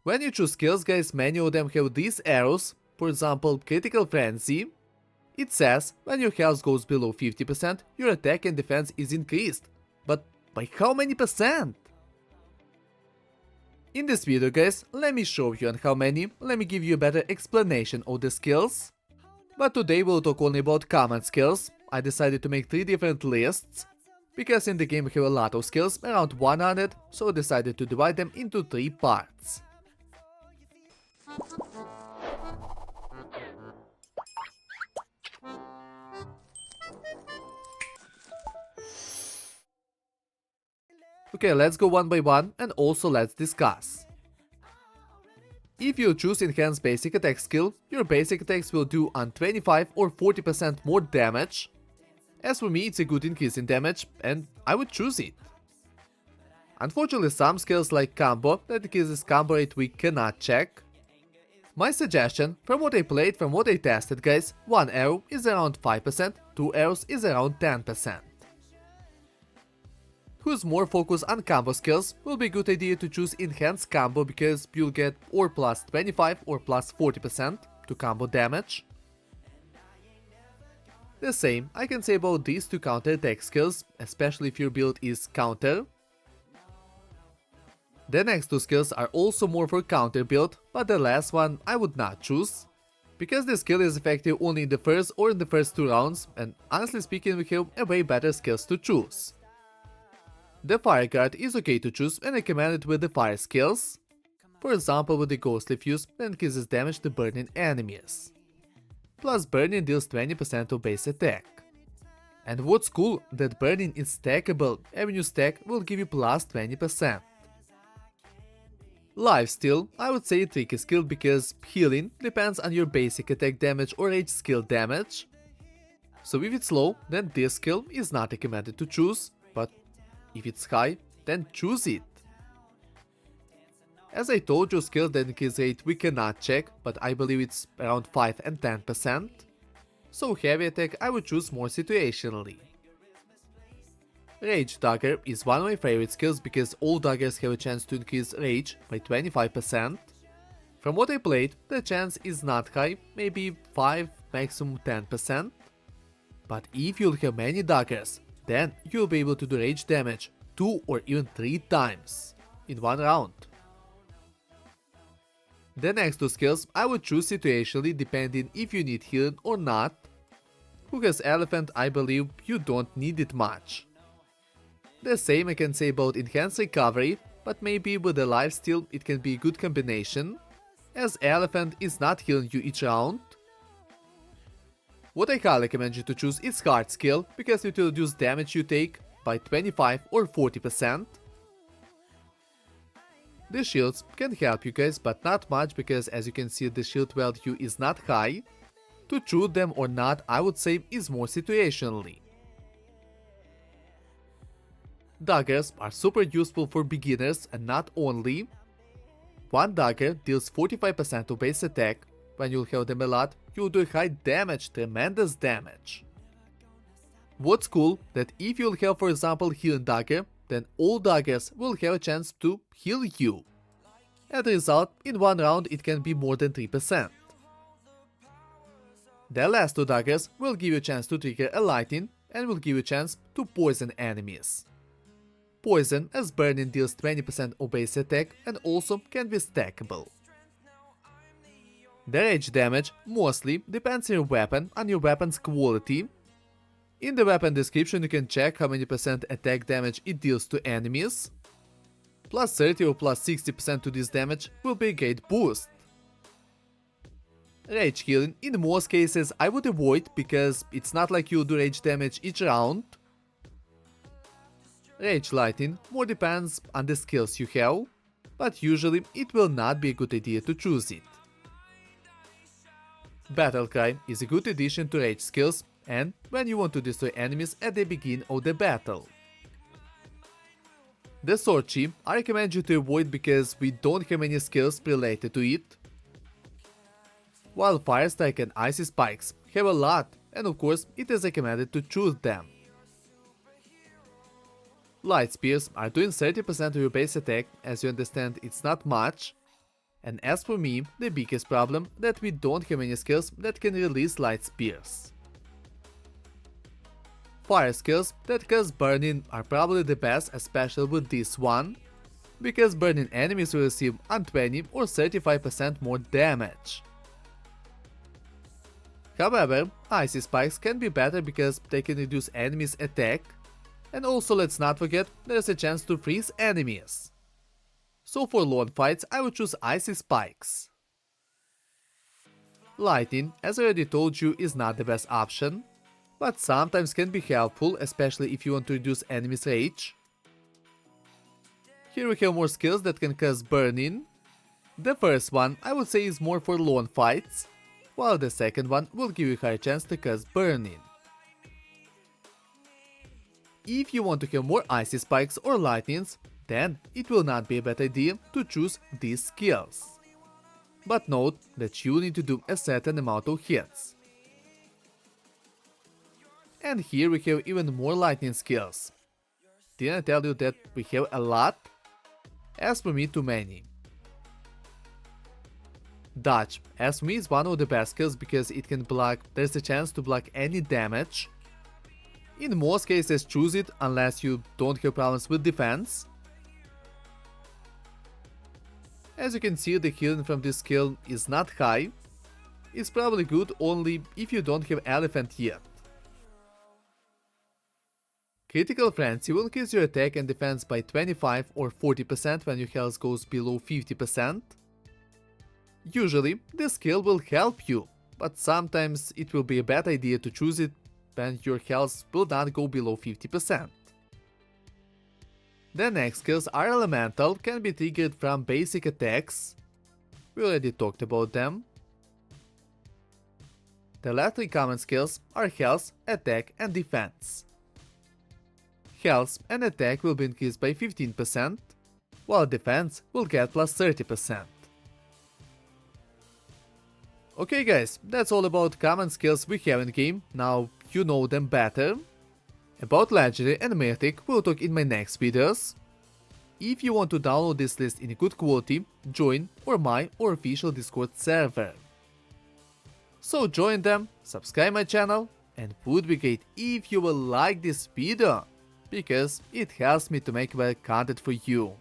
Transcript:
When you choose skills, guys, many of them have these arrows, for example, Critical Frenzy. It says when your health goes below 50%, your attack and defense is increased. But by how many percent? In this video, guys, let me show you on how many, let me give you a better explanation of the skills. But today we'll talk only about common skills. I decided to make 3 different lists, because in the game we have a lot of skills, around 100, so I decided to divide them into 3 parts. Okay, let's go one by one and also let's discuss. If you choose Enhanced Basic Attack skill, your basic attacks will do on 25 or 40% more damage. As for me, it's a good increase in damage and I would choose it. Unfortunately, some skills like combo that increases combo rate we cannot check. My suggestion, from what I played, from what I tested, guys, 1 arrow is around 5%, 2 arrows is around 10%. Who's more focused on combo skills, will be a good idea to choose Enhanced Combo because you'll get or plus 25 or plus 40% to combo damage. The same I can say about these 2 counter attack skills, especially if your build is counter. The next 2 skills are also more for counter build, but the last one I would not choose, because the skill is effective only in the first or in the first 2 rounds, and honestly speaking we have a way better skills to choose. The Fire Guard is okay to choose and recommended with the fire skills, for example with the Ghostly Fuse that increases damage to burning enemies. Plus burning deals 20% of base attack. And what's cool, that burning is stackable, and when you stack will give you plus 20%. Lifesteal, I would say a tricky skill because healing depends on your basic attack damage or rage skill damage. So if it's low, then this skill is not recommended to choose, but if it's high, then choose it. As I told you, skill that increase rate we cannot check, but I believe it's around 5 and 10%. So heavy attack I would choose more situationally. Rage Dagger is one of my favorite skills because all daggers have a chance to increase rage by 25%. From what I played, the chance is not high, maybe 5, maximum 10%. But if you'll have many daggers, then you'll be able to do rage damage 2 or even 3 times in 1 round. The next 2 skills I would choose situationally depending if you need healing or not. Who has Elephant, I believe you don't need it much. The same I can say about Enhanced Recovery, but maybe with the Lifesteal it can be a good combination, as Elephant is not healing you each round. What I highly recommend you to choose is Heart skill, because it will reduce damage you take by 25 or 40%. The shields can help you guys, but not much because as you can see the shield value is not high. To choose them or not I would say is more situationally. Daggers are super useful for beginners and not only. 1 dagger deals 45% of base attack. When you'll have them a lot, you'll do high damage, tremendous damage. What's cool, that if you'll have for example healing dagger, then all daggers will have a chance to heal you. As a result, in 1 round it can be more than 3%. The last 2 daggers will give you a chance to trigger a lightning and will give you a chance to poison enemies. Poison as burning deals 20% of base attack and also can be stackable. The rage damage mostly depends on your weapon's quality. In the weapon description you can check how many percent attack damage it deals to enemies. Plus 30 or plus 60% to this damage will be a great boost. Rage healing in most cases I would avoid because it's not like you'll do rage damage each round. Rage lightning more depends on the skills you have, but usually it will not be a good idea to choose it. Battle Cry is a good addition to rage skills and when you want to destroy enemies at the beginning of the battle. The Sword Chi I recommend you to avoid because we don't have any skills related to it. While Fire Strike and Icy Spikes have a lot and of course it is recommended to choose them. Light Spears are doing 30% of your base attack, as you understand it's not much. And as for me, the biggest problem that we don't have any skills that can release light spears. Fire skills that cause burning are probably the best, especially with this one, because burning enemies will receive on 20 or 35% more damage. However, icy spikes can be better because they can reduce enemies' attack, and also let's not forget there's a chance to freeze enemies. So for long fights I would choose icy spikes. Lightning, as I already told you, is not the best option, but sometimes can be helpful, especially if you want to reduce enemies' rage. Here we have more skills that can cause burning. The first one I would say is more for long fights, while the second one will give you a higher chance to cause burning. If you want to have more icy spikes or lightnings, then it will not be a bad idea to choose these skills. But note that you need to do a certain amount of hits. And here we have even more lightning skills. Didn't I tell you that we have a lot? As for me, too many. Dodge, as for me, is one of the best skills because it can block, there's a chance to block any damage. In most cases choose it unless you don't have problems with defense. As you can see, the healing from this skill is not high. It's probably good only if you don't have elephant yet. Critical Frenzy will increase your attack and defense by 25 or 40% when your health goes below 50%. Usually, this skill will help you, but sometimes it will be a bad idea to choose it when your health will not go below 50%. The next skills are elemental, can be triggered from basic attacks. We already talked about them. The last three common skills are health, attack and defense. Health and attack will be increased by 15%, while defense will get plus 30%. Okay guys, that's all about common skills we have in game, now you know them better. About Legendary and Mythic we'll talk in my next videos. If you want to download this list in good quality, join my official Discord server. So join them, subscribe my channel, and would be great if you will like this video, because it helps me to make better content for you.